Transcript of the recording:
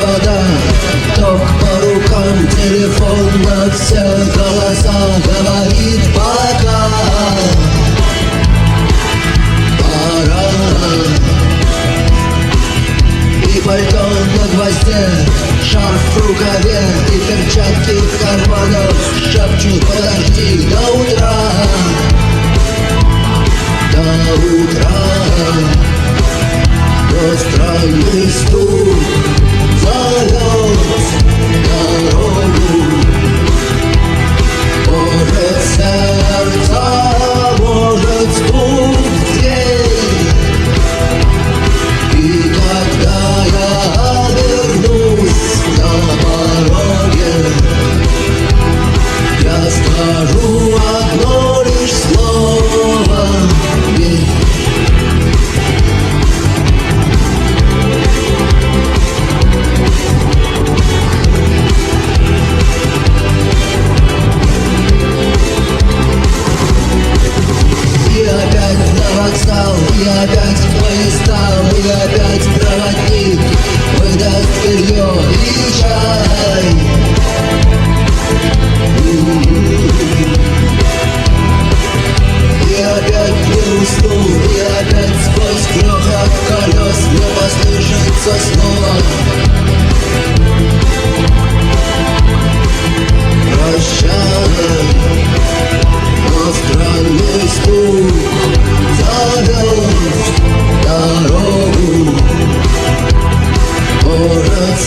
провода, ток по рукам, телефон на все голоса говорит пока. Пора. И пальто на гвозде, шарф в рукаве и перчатки в карманах шепчут: подожди до утра. До утра. Но странный стук зовет дорогу. Может, сердце, может, стук в дверь. И когда я обернусь на пороге, я скажу одно лишь слово: верь. И опять поезда, и опять проводник выдаст белье и чай. И опять не усну, и опять сквозь грохот колес мне послышится снова: прощай. Но странный стук зовет дорогу. Может,